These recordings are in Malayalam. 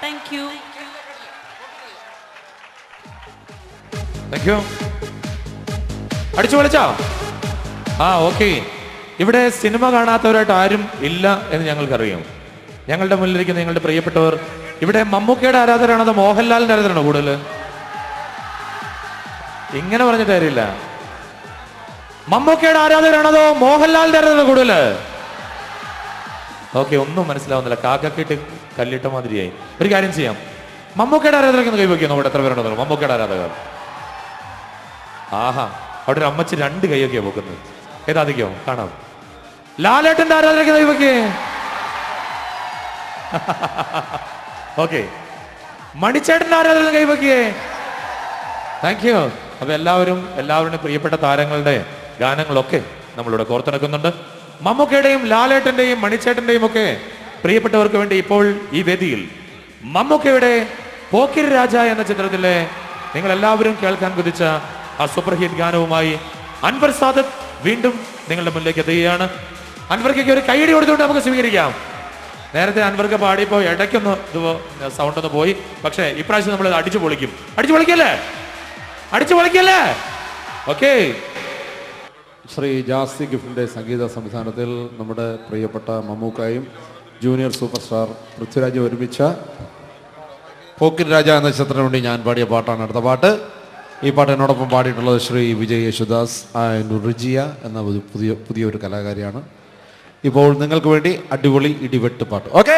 Thank you. അടിച്ചു പൊളിച്ചോ? ഓക്കെ. ഇവിടെ സിനിമ കാണാത്തവരായിട്ട് ആരും ഇല്ല എന്ന് ഞങ്ങൾക്കറിയാം. ഞങ്ങളുടെ മുന്നിലിരിക്കുന്ന ഞങ്ങളുടെ പ്രിയപ്പെട്ടവർ ഇവിടെ മമ്മൂക്കയുടെ ആരാധകരാണോ അതോ മോഹൻലാലിന്റെ ആരാധകരാണോ കൂടുതൽ? ഇങ്ങനെ പറഞ്ഞിട്ട് കാര്യമില്ല. മമ്മൂക്കയുടെ ആരാധകരാണോ അതോ മോഹൻലാലിന്റെ ആരാധകരാണോ കൂടുതൽ? ഓക്കെ, ഒന്നും മനസ്സിലാവുന്നില്ല. കാക്കക്കിട്ട് കല്ലിട്ട മാതിരിയായി. ഒരു കാര്യം ചെയ്യാം, മമ്മൂക്കയുടെ ആരാധകർക്ക് കൈവയ്ക്കുന്നു. അവിടെ എത്ര പേരുണ്ടോ മമ്മൂക്കയുടെ ആരാധകർ? ആഹാ, അവിടെ ഒരു അമ്മച്ചി 2 കൈയൊക്കെയാ പോക്കുന്നത്. ഏതാധിക്കോ കാണാം. ലാലേട്ടന്റെ ആരാധകർക്ക് കൈവയ്ക്കേ. ഓക്കെ, മണിച്ചേട്ടന്റെ ആരാധകർക്ക് കൈവയ്ക്കേ. Thank you. അപ്പൊ എല്ലാവരുടെയും പ്രിയപ്പെട്ട താരങ്ങളുടെ ഗാനങ്ങളൊക്കെ നമ്മളിവിടെ കോർത്തെടുക്കുന്നുണ്ട്. മമ്മൂക്കയുടെയും ലാലേട്ടന്റെയും മണിച്ചേട്ടന്റെയും ഒക്കെ പ്രിയപ്പെട്ടവർക്ക് വേണ്ടി ഇപ്പോൾ ഈ വേദിയിൽ മമ്മൂക്കയുടെ പോക്കിരി രാജ എന്ന ചിത്രത്തിലെ നിങ്ങൾ എല്ലാവരും കേൾക്കാൻ കുതിച്ച ആ സൂപ്പർ ഹിറ്റ് ഗാനവുമായി അൻവർ സാദത്ത് വീണ്ടും നിങ്ങളുടെ മുന്നിലേക്ക് എത്തുകയാണ്. അൻവർക്കൊക്കെ ഒരു കൈയടി കൊടുത്തുകൊണ്ട് നമുക്ക് സ്വീകരിക്കാം. നേരത്തെ അൻവർക്ക് പാടിയപ്പോൾ ഇടയ്ക്കൊന്ന് സൗണ്ട് ഒന്ന് പോയി. പക്ഷേ ഇപ്രാവശ്യം നമ്മൾ അടിച്ചു പൊളിക്കല്ലേ? ഓക്കെ. ശ്രീ ജാസി ഗിഫ്റ്റിൻ്റെ സംഗീത സംവിധാനത്തിൽ നമ്മുടെ പ്രിയപ്പെട്ട മമ്മൂക്കായും ജൂനിയർ സൂപ്പർ സ്റ്റാർ പൃഥ്വിരാജ് ഒരുമിച്ച പോക്കിരി രാജ എന്ന ചിത്രത്തിന് വേണ്ടി ഞാൻ പാടിയ പാട്ടാണ് അടുത്ത പാട്ട്. ഈ പാട്ട് എന്നോടൊപ്പം പാടിയിട്ടുള്ളത് ശ്രീ വിജയ് യേശുദാസ് ആൻഡ് റിജിയ എന്ന പുതിയൊരു കലാകാരിയാണ്. ഇപ്പോൾ നിങ്ങൾക്ക് വേണ്ടി അടിപൊളി ഇടിവെട്ട് പാട്ട്. ഓക്കെ,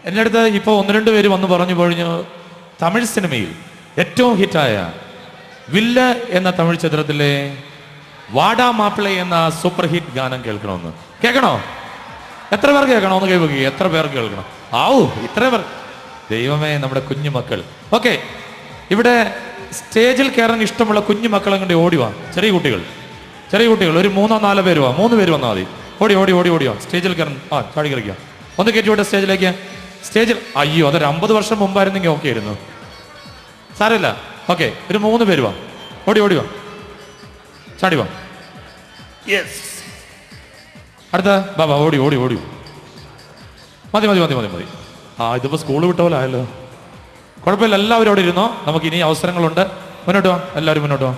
എൻ്റെ അടുത്ത് ഇപ്പോൾ 1-2 പേര് വന്ന് പറഞ്ഞു കഴിഞ്ഞു തമിഴ് സിനിമയിൽ ഏറ്റവും ഹിറ്റായ വില്ല എന്ന തമിഴ് ചിത്രത്തിലെ വാടാ മാപ്പിള എന്ന സൂപ്പർ ഹിറ്റ് ഗാനം കേൾക്കണമെന്ന്. കേൾക്കണോ? എത്ര പേർക്ക് കേൾക്കണോ? ഒന്ന് കേൾക്കുക. എത്ര പേർക്ക് കേൾക്കണം? ഇത്ര പേർ. ദൈവമേ, നമ്മുടെ കുഞ്ഞുമക്കൾ. ഓക്കെ, ഇവിടെ സ്റ്റേജിൽ കയറാൻ ഇഷ്ടമുള്ള കുഞ്ഞുമക്കളെ കൊണ്ട് ഓടിവാ. ചെറിയ കുട്ടികൾ ഒരു 3-4 പേര് വാ. 3 പേര് വന്നാൽ മതി. ഓടിയോ സ്റ്റേജിൽ കയറാൻ. ചാടി കളിക്കുക. ഒന്ന് കയറ്റിവിട്ടെ സ്റ്റേജിലേക്ക്. അയ്യോ, അതൊരു 50 വർഷം മുമ്പായിരുന്നെങ്കിൽ ഓക്കെ ആയിരുന്നു. സാരമില്ല. ഓക്കെ, ഒരു 3 പേര് വാ. ഓടി വാ. ചാടി വാ. യെസ്. അടുത്ത ബാബാ ഓടി. മതി. ഇതിപ്പോ സ്കൂൾ വിട്ട പോലെ ആയല്ലോ. കുഴപ്പമില്ല, എല്ലാവരും അവിടെ ഇരുന്നോ. നമുക്ക് ഇനി അവസരങ്ങളുണ്ട്. മുന്നോട്ട് വാ, എല്ലാവരും മുന്നോട്ട് വാ.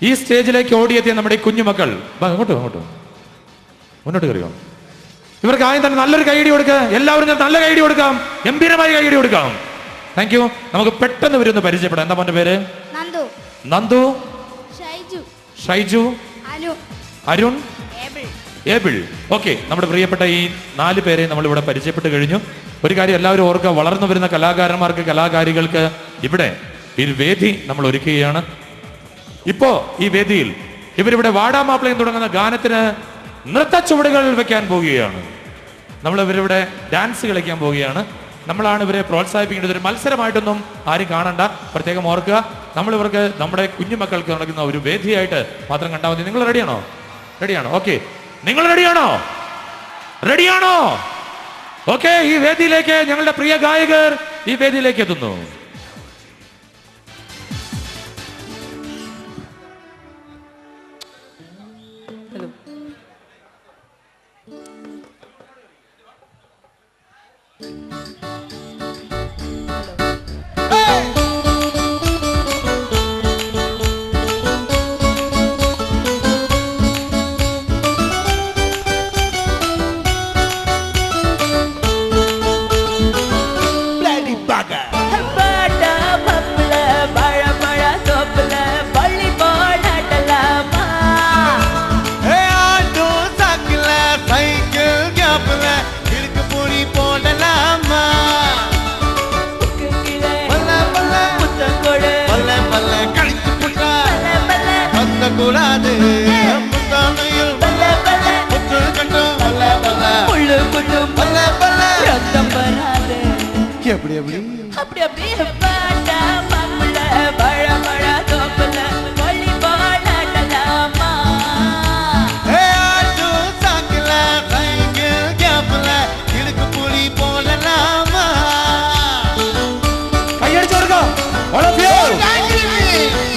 ഈ സ്റ്റേജിലേക്ക് ഓടിയെത്തിയ നമ്മുടെ ഈ കുഞ്ഞുമക്കൾ അങ്ങോട്ട് മുന്നോട്ട് കയറിയോ. ഇവർക്ക് ആദ്യം തന്നെ നല്ലൊരു കൈയടി കൊടുക്കുക. എല്ലാവരും നല്ല കൈയടി കൊടുക്കാം, ഗംഭീരമായി കൈയടി കൊടുക്കാം. Thank you. നമുക്ക് പെട്ടെന്ന് ഇവരൊന്ന് പരിചയപ്പെടാം. എന്താ മോന്റെ പേര്? നന്ദു, ഷൈജു, അരുൺ, ഏബിൾ. ഓക്കെ, നമ്മുടെ പ്രിയപ്പെട്ട ഈ 4 പേരെ നമ്മൾ ഇവിടെ പരിചയപ്പെട്ട് കഴിഞ്ഞു. ഒരു കാര്യം എല്ലാവരും ഓർക്കുക, വളർന്നു വരുന്ന കലാകാരന്മാർക്ക് കലാകാരികൾക്ക് ഇവിടെ ഈ വേദി നമ്മൾ ഒരുക്കുകയാണ്. ഇപ്പോ ഈ വേദിയിൽ ഇവരിവിടെ വാടാമാപ്പിളയും തുടങ്ങുന്ന ഗാനത്തിന് നൃത്ത ചുവടുകൾ വെക്കാൻ പോവുകയാണ്. നമ്മൾ ഇവരിവിടെ ഡാൻസ് കളിക്കാൻ പോവുകയാണ്. നമ്മളാണ് ഇവരെ പ്രോത്സാഹിപ്പിക്കേണ്ടത്. ഒരു മത്സരമായിട്ടൊന്നും ആരും കാണണ്ട. പ്രത്യേകം ഓർക്കുക, നമ്മൾ ഇവർക്ക് നമ്മുടെ കുഞ്ഞുമക്കൾക്ക് നടക്കുന്ന ഒരു വേദിയായിട്ട് മാത്രം കണ്ടാൽ മതി. നിങ്ങൾ റെഡിയാണോ? ഓക്കെ, നിങ്ങൾ റെഡിയാണോ? ഓക്കെ, ഈ വേദിയിലേക്ക് ഞങ്ങളുടെ പ്രിയ ഗായകർ ഈ വേദിയിലേക്ക് എത്തുന്നു.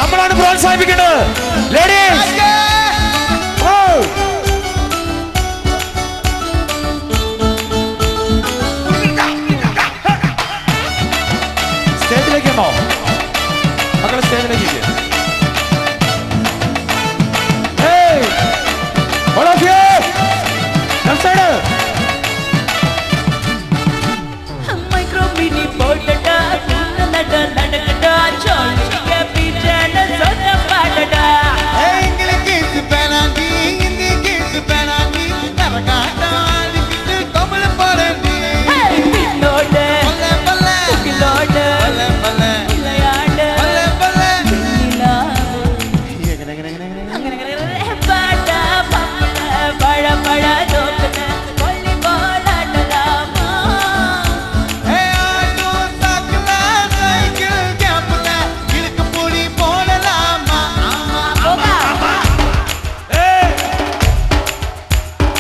നമ്മളാണ് പ്രോത്സാഹിപ്പിക്കേണ്ടത്. ലേഡീസ്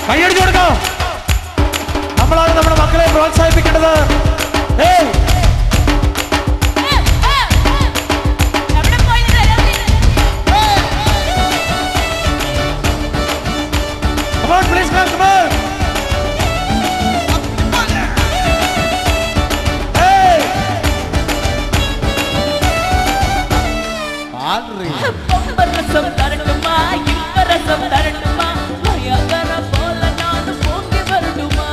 കൈയടിച്ചു കൊടുക്കാം. നമ്മളാണ് നമ്മുടെ മക്കളെ പ്രോത്സാഹിപ്പിക്കേണ്ടത്. Please come, come on. Hey. Pambarasam taranduma, imbarasam taranduma, mayagara pola naanu pongi varuduma.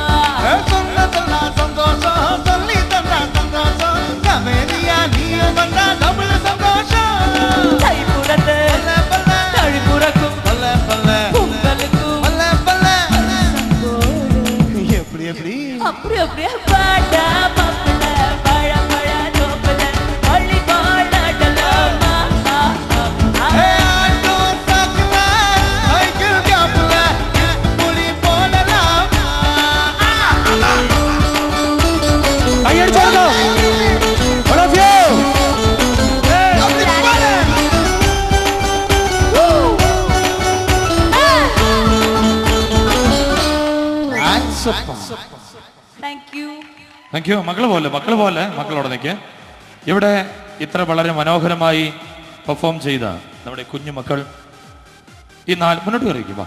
Sonna sonna santosha, solli tanna santosha, kaveriya neevanna double santosha. Thaipurathe, Palla palla, Thazhipurakum, palla palla, Pongalukkum, palla palla. Appadi appadi paada mappala, pala pala thoppala, olli paadaadalama. Hey, auto sakla, cycle kapla, puli polala. കൈയടിച്ചു കൊടുക്കാം. All of you. Thank you. Thank you. മക്കള് പോലെ മക്കളോട് നിൽക്ക്. ഇവിടെ ഇത്ര വളരെ മനോഹരമായി പെർഫോം ചെയ്ത നമ്മുടെ കുഞ്ഞു മക്കൾ ഈ മുന്നോട്ട് കയറിയിരിക്കും.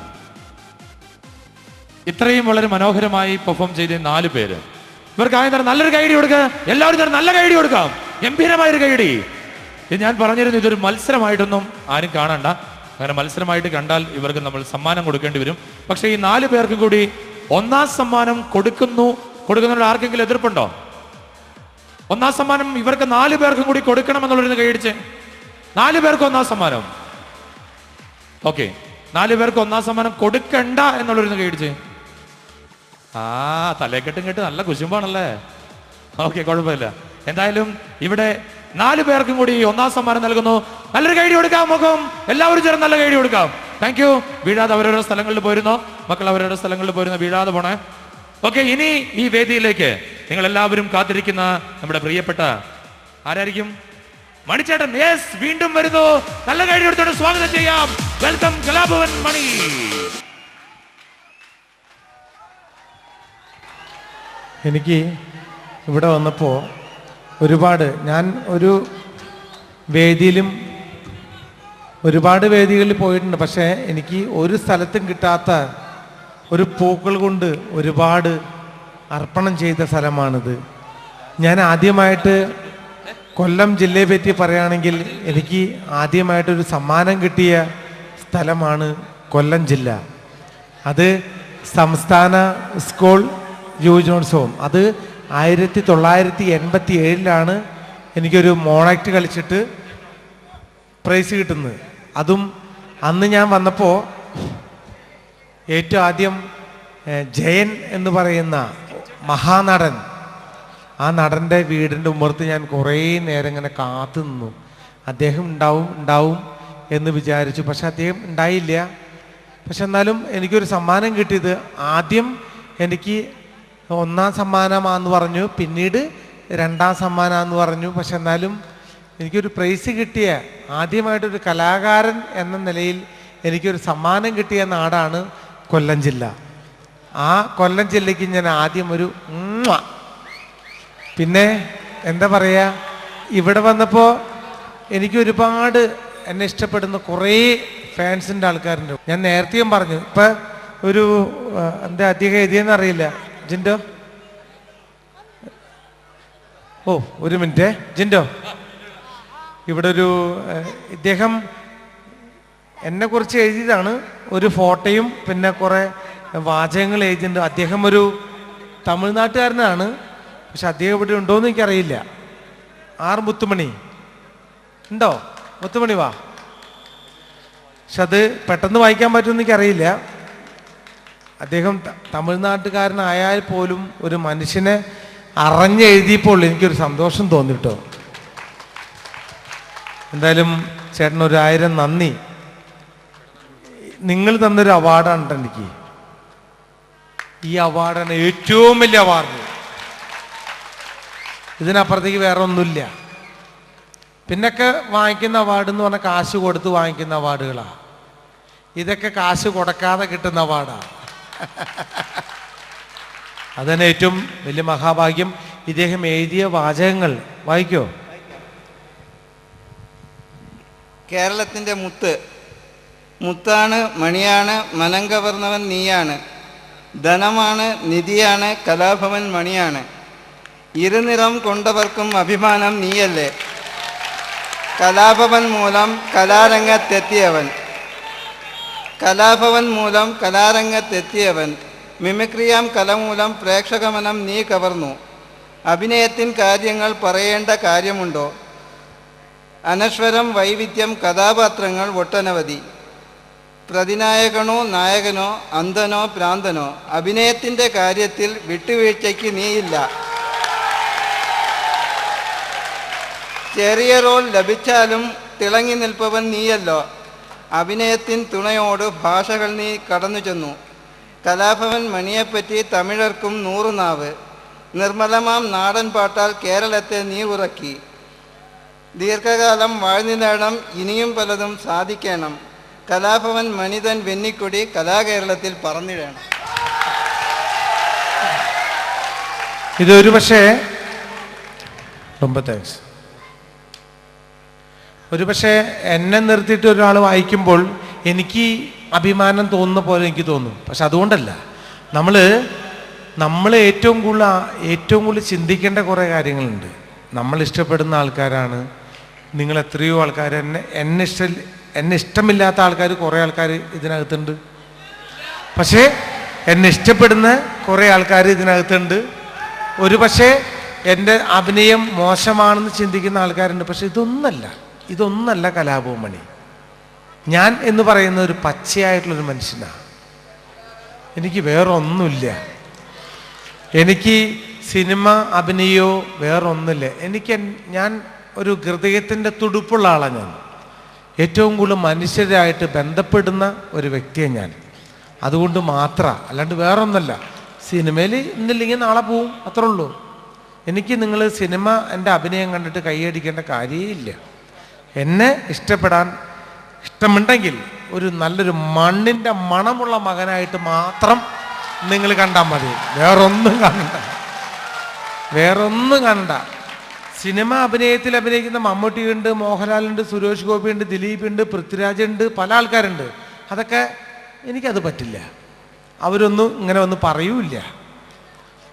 ഇത്രയും വളരെ മനോഹരമായി പെർഫോം ചെയ്ത 4 പേര്, ഇവർക്ക് ആദ്യം തരം നല്ലൊരു കൈയടി കൊടുക്കുക. എല്ലാവരും തരം നല്ല കൈയടി കൊടുക്കാം. ഗംഭീരമായൊരു കൈയടി. ഇത് ഞാൻ പറഞ്ഞിരുന്നു, ഇതൊരു മത്സരമായിട്ടൊന്നും ആരും കാണണ്ട. അങ്ങനെ മത്സരമായിട്ട് കണ്ടാൽ ഇവർക്ക് നമ്മൾ സമ്മാനം കൊടുക്കേണ്ടി വരും. പക്ഷേ ഈ 4 പേർക്കും കൂടി ഒന്നാം സമ്മാനം കൊടുക്കുന്നതിനുള്ള ആർക്കെങ്കിലും എതിർപ്പുണ്ടോ? ഒന്നാം സമ്മാനം ഇവർക്ക് 4 പേർക്കും കൂടി കൊടുക്കണമെന്നുള്ളൊരു കൈയടിച്ച്. 4 പേർക്ക് ഒന്നാം സമ്മാനം. ഓക്കെ, 4 പേർക്ക് ഒന്നാം സമ്മാനം കൊടുക്കണ്ട എന്നുള്ളൊരു കൈയടിച്ച്. തലേക്കെട്ടും കേട്ട് നല്ല കുശുമ്പാണല്ലേ. ഓക്കെ, കുഴപ്പമില്ല. എന്തായാലും ഇവിടെ 4 പേർക്കും കൂടി ഒന്നാം സമ്മാനം നൽകുന്നു. നല്ലൊരു കൈഡി കൊടുക്കാം. മുഖം എല്ലാവരും ചേർന്ന് നല്ല കൈഡി കൊടുക്കാം. Thank you. വീഴാതെ അവരവരുടെ സ്ഥലങ്ങളിൽ പോയിരുന്നോ മക്കൾ? അവരവരുടെ സ്ഥലങ്ങളിൽ പോയിരുന്നോ? വീഴാതെ പോണേ. ഓക്കെ, ഇനി ഈ വേദിയിലേക്ക് നിങ്ങൾ എല്ലാവരും കാത്തിരിക്കുന്ന നമ്മുടെ പ്രിയപ്പെട്ട ആരായിരിക്കും? മണിച്ചേട്ടൻ. യെസ്, വീണ്ടും വരുന്നു. നല്ല കൈഡി കൊടുത്തോണ്ട് സ്വാഗതം ചെയ്യാം. വെൽക്കം കലാഭവൻ മണി. എനിക്ക് ഇവിടെ വന്നപ്പോൾ ഞാൻ ഒരു വേദിയിലും ഒരുപാട് വേദികളിൽ പോയിട്ടുണ്ട്. പക്ഷേ എനിക്ക് ഒരു സ്ഥലത്തും കിട്ടാത്ത ഒരു പൂക്കൾ കൊണ്ട് ഒരുപാട് അർപ്പണം ചെയ്ത സ്ഥലമാണിത്. ഞാൻ ആദ്യമായിട്ട് കൊല്ലം ജില്ലയെ പറ്റി പറയുകയാണെങ്കിൽ എനിക്ക് ആദ്യമായിട്ടൊരു സമ്മാനം കിട്ടിയ സ്ഥലമാണ് കൊല്ലം ജില്ല. അത് സംസ്ഥാന സ്കൂൾ യുവജനോത്സവം. അത് 1987 എനിക്കൊരു മോണാക്ട് കളിച്ചിട്ട് പ്രൈസ് കിട്ടുന്നത്. അതും അന്ന് ഞാൻ വന്നപ്പോൾ ഏറ്റവും ആദ്യം ജയൻ എന്ന് പറയുന്ന മഹാനടൻ, ആ നടൻ്റെ വീടിൻ്റെ ഉമ്മർത്ത് ഞാൻ കുറേ നേരം ഇങ്ങനെ കാത്തു നിന്നു. അദ്ദേഹം ഉണ്ടാവും എന്ന് വിചാരിച്ചു. പക്ഷെ അദ്ദേഹം ഉണ്ടായില്ല. പക്ഷെ എന്നാലും എനിക്കൊരു സമ്മാനം കിട്ടിയത് ആദ്യം എനിക്ക് ഒന്നാം സമ്മാനമാണെന്ന് പറഞ്ഞു, പിന്നീട് രണ്ടാം സമ്മാനമാണെന്ന് പറഞ്ഞു. പക്ഷെ എന്നാലും എനിക്കൊരു പ്രൈസ് കിട്ടിയ, ആദ്യമായിട്ടൊരു കലാകാരൻ എന്ന നിലയിൽ എനിക്കൊരു സമ്മാനം കിട്ടിയ നാടാണ് കൊല്ലം ജില്ല. ആ കൊല്ലം ജില്ലയ്ക്ക് ഞാൻ ആദ്യം ഒരു പിന്നെ എന്താ പറയുക, ഇവിടെ വന്നപ്പോൾ എനിക്ക് ഒരുപാട് എന്നെ ഇഷ്ടപ്പെടുന്ന കുറേ ഫാൻസിൻ്റെ ആൾക്കാരുണ്ട്. ഞാൻ നേരത്തെയും പറഞ്ഞു, ഇപ്പം ഒരു എന്താ അധികം എഴുതിയെന്ന് അറിയില്ല. ജിൻഡോ, ഒരു മിനിറ്റ്. ജിൻഡോ, ഇവിടെ ഒരു ഇദ്ദേഹം എന്നെക്കുറിച്ച് എഴുതിയതാണ്. ഒരു ഫോട്ടോയും പിന്നെ കുറേ വാചകങ്ങൾ എഴുതിയിട്ടുണ്ട്. അദ്ദേഹം ഒരു തമിഴ്നാട്ടുകാരനാണ്. പക്ഷെ അദ്ദേഹം ഇവിടെ ഉണ്ടോയെന്ന് എനിക്കറിയില്ല. ആർ മുത്തുമണി ഉണ്ടോ? മുത്തുമണി വാ. പക്ഷെ അത് പെട്ടെന്ന് വായിക്കാൻ പറ്റുമെന്ന് എനിക്കറിയില്ല. അദ്ദേഹം തമിഴ്നാട്ടുകാരനായാൽ പോലും ഒരു മനുഷ്യനെ അറിഞ്ഞെഴുതിയപ്പോൾ എനിക്കൊരു സന്തോഷം തോന്നിട്ടോ. എന്തായാലും ചേട്ടൻ 1000 നന്ദി. നിങ്ങൾ തന്നൊരു അവാർഡാണ് എനിക്ക്. ഈ അവാർഡാണ് ഏറ്റവും വലിയ അവാർഡ്. ഇതിനപ്പുറത്തേക്ക് വേറെ ഒന്നുമില്ല. പിന്നൊക്കെ വാങ്ങിക്കുന്ന അവാർഡ് എന്ന് പറഞ്ഞാൽ കാശ് കൊടുത്ത് വാങ്ങിക്കുന്ന അവാർഡുകളാണ്. ഇതൊക്കെ കാശ് കൊടുക്കാതെ കിട്ടുന്ന അവാർഡാണ്. അതന്നെ ഏറ്റവും വലിയ മഹാഭാഗ്യം. ഇദ്ദേഹം എഴുതിയ വാചകങ്ങൾ വായിക്കോ? കേരളത്തിൻ്റെ മുത്താണ്, മണിയാണ്, മനം കവർന്നവൻ നീയാണ്, ധനമാണ്, നിധിയാണ്, കലാഭവൻ മണിയാണ്, ഇരുനിറം കൊണ്ടവർക്കും അഭിമാനം നീയല്ലേ, കലാഭവൻ മൂലം കലാരംഗത്തെത്തിയവൻ, മിമിക്രിയാം കല മൂലം പ്രേക്ഷകമനം നീ കവർന്നു, അഭിനയത്തിൻ കാര്യങ്ങൾ പറയേണ്ട കാര്യമുണ്ടോ, അനശ്വരം വൈവിധ്യം കഥാപാത്രങ്ങൾ ഒട്ടനവധി, പ്രതിനായകനോ നായകനോ അന്ധനോ ഭ്രാന്തനോ, അഭിനയത്തിൻ്റെ കാര്യത്തിൽ വിട്ടുവീഴ്ചയ്ക്ക് നീയില്ല, ചെറിയ റോൾ ലഭിച്ചാലും തിളങ്ങി നിൽപ്പവൻ നീയല്ലോ, അഭിനയത്തിൻ തുണയോട് ഭാഷകൾ നീ കടന്നു ചെന്നു, കലാഭവൻ മണിയെപ്പറ്റി തമിഴർക്കും 100 നാവ്, നിർമ്മലമാം നാടൻ പാട്ടാൽ കേരളത്തെ നീ ഉറക്കി, ദീർഘകാലം വാഴ്ന്നിടണം, ഇനിയും പലതും സാധിക്കണം, കലാഭവൻ മനിതൻ വെന്നിക്കൊടി കലാകേരളത്തിൽ പറന്നിടണം. ഇതൊരു പക്ഷേ ഒരുപക്ഷെ എന്നെ നിർത്തിയിട്ട് ഒരാൾ വായിക്കുമ്പോൾ എനിക്ക് അഭിമാനം തോന്നുന്ന പോലെ എനിക്ക് തോന്നും. പക്ഷെ അതുകൊണ്ടല്ല, നമ്മൾ ഏറ്റവും കൂടുതൽ ചിന്തിക്കേണ്ട കുറേ കാര്യങ്ങളുണ്ട്. നമ്മൾ ഇഷ്ടപ്പെടുന്ന ആൾക്കാരാണ്. നിങ്ങൾ എത്രയോ ആൾക്കാർ എന്നെ ഇഷ്ടമില്ലാത്ത ആൾക്കാർ കുറേ ആൾക്കാർ ഇതിനകത്തുണ്ട്. പക്ഷേ എന്നെ ഇഷ്ടപ്പെടുന്ന കുറേ ആൾക്കാർ ഇതിനകത്തുണ്ട്. ഒരു പക്ഷേ എൻ്റെ അഭിനയം മോശമാണെന്ന് ചിന്തിക്കുന്ന ആൾക്കാരുണ്ട്. പക്ഷെ ഇതൊന്നല്ല കലാഭവൻ മണി. ഞാൻ എന്ന് പറയുന്ന ഒരു പച്ചയായിട്ടുള്ളൊരു മനുഷ്യനാണ്. എനിക്ക് വേറെ ഒന്നുമില്ല. എനിക്ക് സിനിമ അഭിനയോ വേറൊന്നുമില്ല. ഞാൻ ഒരു ഹൃദയത്തിൻ്റെ തുടുപ്പുള്ള ആളാണ്. ഞാൻ ഏറ്റവും കൂടുതൽ മനുഷ്യരായിട്ട് ബന്ധപ്പെടുന്ന ഒരു വ്യക്തിയാണ് ഞാൻ. അതുകൊണ്ട് മാത്രം, അല്ലാണ്ട് വേറൊന്നല്ല. സിനിമയിൽ ഇന്നില്ലെങ്കിൽ നാളെ പോവും, അത്രേ ഉള്ളൂ. എനിക്ക് നിങ്ങൾ സിനിമ എൻ്റെ അഭിനയം കണ്ടിട്ട് കൈയടിക്കേണ്ട കാര്യമില്ല. എന്നെ ഇഷ്ടമുണ്ടെങ്കിൽ ഒരു നല്ലൊരു മണ്ണിൻ്റെ മണമുള്ള മകനായിട്ട് മാത്രം നിങ്ങൾ കണ്ടാൽ മതി. വേറൊന്നും കാണണ്ട. സിനിമ അഭിനയത്തിൽ അഭിനയിക്കുന്ന മമ്മൂട്ടിയുണ്ട്, മോഹൻലാലുണ്ട്, സുരേഷ് ഗോപിയുണ്ട്, ദിലീപുണ്ട്, പൃഥ്വിരാജുണ്ട്, പല ആൾക്കാരുണ്ട്. അതൊക്കെ എനിക്കത് പറ്റില്ല. അവരൊന്നും ഇങ്ങനെ ഒന്നും പറയൂല.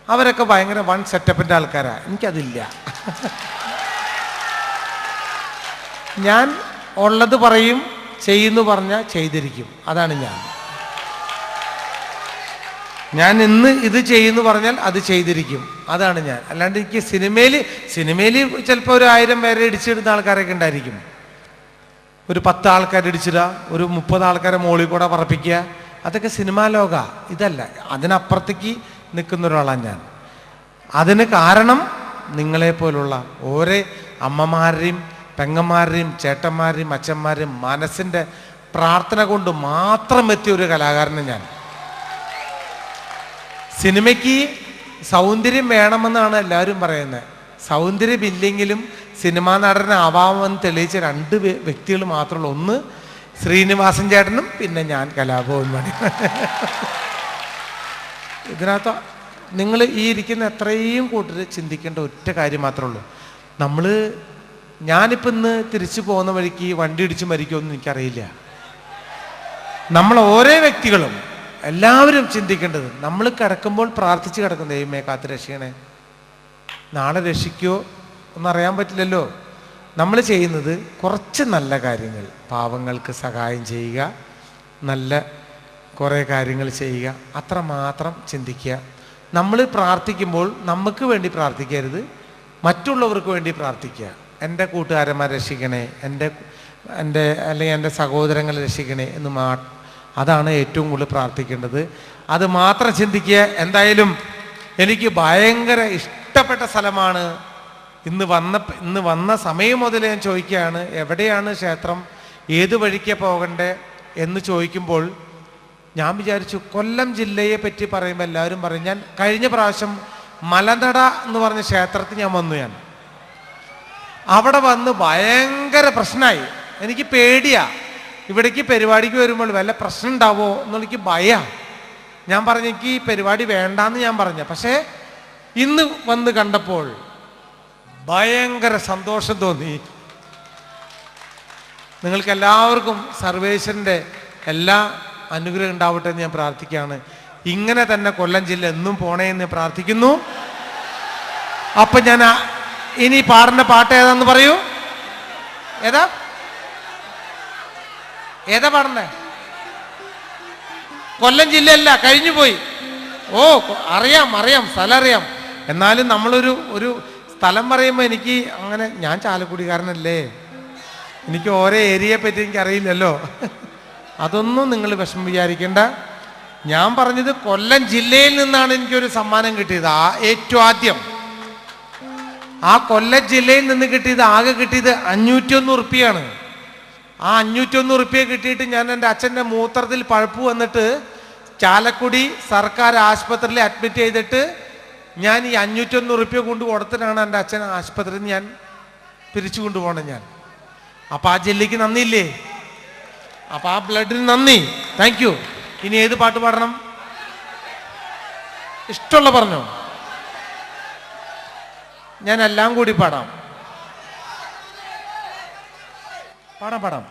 അവരൊക്കെ ഭയങ്കര വൺ സെറ്റപ്പിൻ്റെ ആൾക്കാരാണ്. എനിക്കതില്ല. ഞാൻ ഉള്ളത് പറയും, ചെയ്യുന്നു പറഞ്ഞാൽ ചെയ്തിരിക്കും. അതാണ് ഞാൻ ഇന്ന് ഇത് ചെയ്യുന്നു പറഞ്ഞാൽ അത് ചെയ്തിരിക്കും. അതാണ് ഞാൻ. അല്ലാണ്ട് എനിക്ക് സിനിമയിൽ ചിലപ്പോൾ ഒരു 1000 പേരെ ഇടിച്ചിടുന്ന ആൾക്കാരൊക്കെ ഉണ്ടായിരിക്കും. ഒരു 10 ആൾക്കാരെ ഇടിച്ചിടുക, ഒരു 30 ആൾക്കാരെ മോളിൽ കൂടെ പറപ്പിക്കുക, അതൊക്കെ സിനിമാ ലോക. ഇതല്ല. അതിനപ്പുറത്തേക്ക് നിൽക്കുന്ന ഒരാളാണ് ഞാൻ. അതിന് കാരണം നിങ്ങളെപ്പോലുള്ള ഓരോ അമ്മമാരുടെയും പെങ്ങന്മാരുടെയും ചേട്ടന്മാരുടെയും അച്ഛന്മാരുടെയും മനസ്സിൻ്റെ പ്രാർത്ഥന കൊണ്ട് മാത്രം എത്തിയ ഒരു കലാകാരനാണ് ഞാൻ. സിനിമയ്ക്ക് സൗന്ദര്യം വേണമെന്നാണ് എല്ലാവരും പറയുന്നത്. സൗന്ദര്യമില്ലെങ്കിലും സിനിമാ നടനാവാമെന്ന് തെളിയിച്ച 2 വ്യക്തികൾ മാത്രമുള്ളൂ. ഒന്ന് ശ്രീനിവാസൻ ചേട്ടനും, പിന്നെ ഞാൻ കലാഭവൻ മണി. ഇതിനകത്ത് നിങ്ങൾ ഈ ഇരിക്കുന്ന എത്രയും കൂട്ടർ ചിന്തിക്കേണ്ട ഒറ്റ കാര്യം മാത്രമേ ഉള്ളൂ. ഞാനിപ്പോൾ ഇന്ന് തിരിച്ചു പോകുന്ന വഴിക്ക് വണ്ടി ഇടിച്ച് മരിക്കുമെന്ന് എനിക്കറിയില്ല. നമ്മൾ ഓരോ വ്യക്തികളും എല്ലാവരും ചിന്തിക്കേണ്ടത്, നമ്മൾ കിടക്കുമ്പോൾ പ്രാർത്ഥിച്ച് കിടക്കും, ദൈവമേ കാത്ത് രക്ഷിക്കണേ, നാളെ രക്ഷിക്കുമോ ഒന്നറിയാൻ പറ്റില്ലല്ലോ. നമ്മൾ ചെയ്യുന്നത് കുറച്ച് നല്ല കാര്യങ്ങൾ, പാവങ്ങൾക്ക് സഹായം ചെയ്യുക, നല്ല കുറേ കാര്യങ്ങൾ ചെയ്യുക, അത്രമാത്രം ചിന്തിക്കുക. നമ്മൾ പ്രാർത്ഥിക്കുമ്പോൾ നമുക്ക് വേണ്ടി പ്രാർത്ഥിക്കരുത്, മറ്റുള്ളവർക്ക് വേണ്ടി പ്രാർത്ഥിക്കുക. എൻ്റെ കൂട്ടുകാരന്മാരെ രക്ഷിക്കണേ, അല്ലെങ്കിൽ എൻ്റെ സഹോദരങ്ങളെ രക്ഷിക്കണേ എന്ന് അതാണ് ഏറ്റവും കൂടുതൽ പ്രാർത്ഥിക്കേണ്ടത്. അത് മാത്രം ചിന്തിക്കുക. എന്തായാലും എനിക്ക് ഭയങ്കര ഇഷ്ടപ്പെട്ട സ്ഥലമാണ്. ഇന്ന് വന്ന സമയം മുതൽ ഞാൻ ചോദിക്കുകയാണ്, എവിടെയാണ് ക്ഷേത്രം, ഏത് വഴിക്ക് പോകണ്ടേ എന്ന് ചോദിക്കുമ്പോൾ ഞാൻ വിചാരിച്ചു, കൊല്ലം ജില്ലയെ പറ്റി പറയുമ്പോൾ എല്ലാവരും പറയും. ഞാൻ കഴിഞ്ഞ പ്രാവശ്യം മലനട എന്ന് പറഞ്ഞ ക്ഷേത്രത്തിൽ ഞാൻ വന്നു. അവിടെ വന്ന് ഭയങ്കര പ്രശ്നമായി. എനിക്ക് പേടിയാ, ഇവിടേക്ക് പരിപാടിക്ക് വരുമ്പോൾ വല്ല പ്രശ്നം ഉണ്ടാവോ എന്നെനിക്ക് ഭയമാണ്. ഞാൻ പറഞ്ഞു എനിക്ക് ഈ പരിപാടി വേണ്ടാന്ന് ഞാൻ പറഞ്ഞ, പക്ഷേ ഇന്ന് വന്ന് കണ്ടപ്പോൾ ഭയങ്കര സന്തോഷം തോന്നി. നിങ്ങൾക്ക് എല്ലാവർക്കും സർവേശ്വരൻ്റെ എല്ലാ അനുഗ്രഹം ഉണ്ടാവട്ടെ എന്ന് ഞാൻ പ്രാർത്ഥിക്കുകയാണ്. ഇങ്ങനെ തന്നെ കൊല്ലം ജില്ല എന്നും പോണേ എന്ന് പ്രാർത്ഥിക്കുന്നു. അപ്പൊ ഞാൻ ഇനി പാടുന്ന പാട്ട് ഏതാന്ന് പറയൂ. ഏതാ ഏതാ പാടണ്ടേ? കൊല്ലം ജില്ലയല്ല, കഴിഞ്ഞു പോയി. ഓ അറിയാം സ്ഥലം അറിയാം. എന്നാലും നമ്മളൊരു സ്ഥലം പറയുമ്പോൾ എനിക്ക് അങ്ങനെ, ഞാൻ ചാലക്കുടിക്കാരനല്ലേ, എനിക്ക് ഓരോ ഏരിയയെ പറ്റി എനിക്ക് അറിയില്ലല്ലോ. അതൊന്നും നിങ്ങൾ വിഷമം വിചാരിക്കേണ്ട. ഞാൻ പറഞ്ഞത് കൊല്ലം ജില്ലയിൽ നിന്നാണ് എനിക്കൊരു സമ്മാനം കിട്ടിയത്. ഏറ്റവും ആദ്യം ആ കൊല്ലം ജില്ലയിൽ നിന്ന് കിട്ടിയത്, ആകെ കിട്ടിയത് 501 ഉറുപ്പിയാണ്. ആ 501 ഉറുപ്പിക കിട്ടിയിട്ട് ഞാൻ എൻ്റെ അച്ഛൻ്റെ മൂത്രത്തിൽ പഴുപ്പ് വന്നിട്ട് ചാലക്കുടി സർക്കാർ ആശുപത്രിയിൽ അഡ്മിറ്റ് ചെയ്തിട്ട് ഞാൻ ഈ 501 ഉറുപ്പിക കൊണ്ട് കൊടുത്തിട്ടാണ് എൻ്റെ അച്ഛൻ ആശുപത്രിയിൽ ഞാൻ പിരിച്ചു കൊണ്ടുപോകണം ഞാൻ. അപ്പം ആ ജില്ലയ്ക്ക് നന്ദിയില്ലേ? അപ്പം ആ ബ്ലഡിന് നന്ദി. Thank you. ഇനി ഏത് പാട്ട് പാടണം? ഇഷ്ടമുള്ള പറഞ്ഞോ, ഞാൻ എല്ലാം കൂടി പാടാം. പാടാം.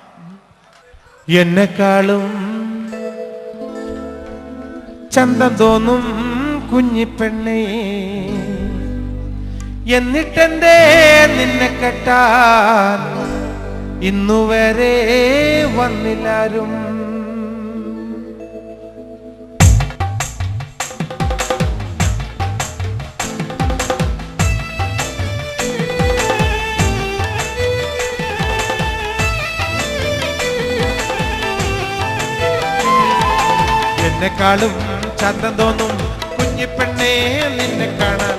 എന്നെക്കാളും ചന്തം തോന്നും കുഞ്ഞിപ്പെണ്ണേ, എന്നിട്ടെന്തേ നിന്നെ കെട്ടാൻ ഇന്നുവരെ വന്നില്ലാരും. എന്നെക്കാളും ചന്തം തോന്നും കുഞ്ഞിപ്പെണ്ണേ നിന്നെ കാണാൻ,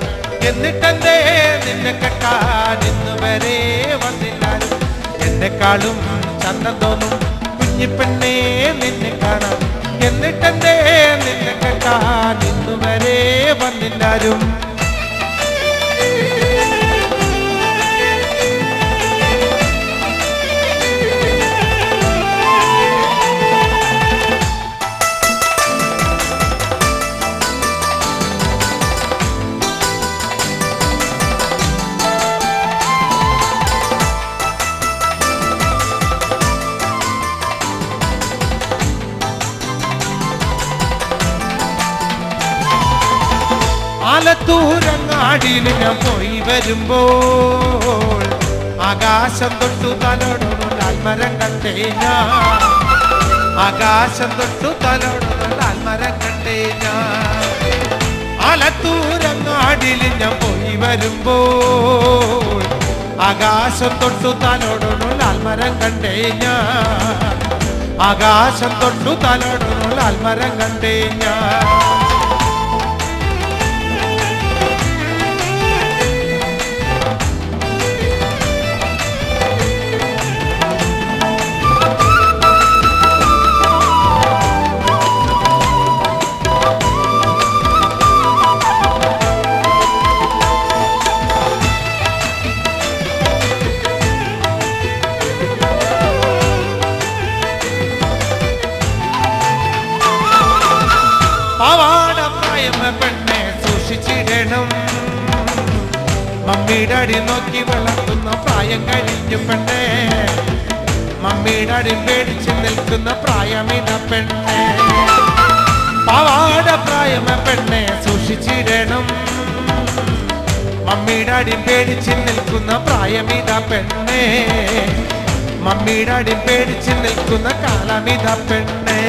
എന്നിട്ടെന്തേ നിന്നെ കെട്ടാൻ ഇന്നുവരെ വന്നില്ലാരും. എന്നെക്കാളും ചന്തം തോന്നും കുഞ്ഞിപ്പെണ്ണേ നിന്നെ കാണാൻ, എന്നിട്ടെന്തേ നിന്നെ കെട്ടാൻ ഇന്നുവരെ വന്നില്ലാരും. ആലത്തൂരങ്ങാടിയിൽ ഞാൻ പോയി വരുമ്പോൾ ആകാശം തൊട്ടു തലോടുന്നു ലാൽമരം കണ്ടേ ഞാൻ. ആകാശം തൊട്ടു തലോടുന്നു ലാൽമരം കണ്ടേ ഞാൻ. ആലത്തൂരങ്ങാടിയിൽ ഞാൻ പോയി വരുമ്പോൾ ആകാശം തൊട്ടു തലോടുന്നു ലാൽമരം കണ്ടേ ഞാൻ. ആകാശം തൊട്ടു തലോടുന്നു ലാൽമരം കണ്ടേ ഞാൻ. പെണ്ണെ സൂക്ഷിച്ചിടണം, മമ്മിയുടെ അടി നോക്കി വളർത്തുന്ന പ്രായം കഴിഞ്ഞു പെണ്ണെ. മമ്മിയുടെ അടി പേടിച്ച് നിൽക്കുന്ന പ്രായമിത പെണ്ണെ. പാവാട പ്രായമ പെണ്ണെ സൂക്ഷിച്ചിടണം, മമ്മിയുടെ അടി പേടിച്ച് നിൽക്കുന്ന പ്രായമിത പെണ്ണെ. മമ്മിയുടെ അടി പേടിച്ച് നിൽക്കുന്ന കാലമിത പെണ്ണെ.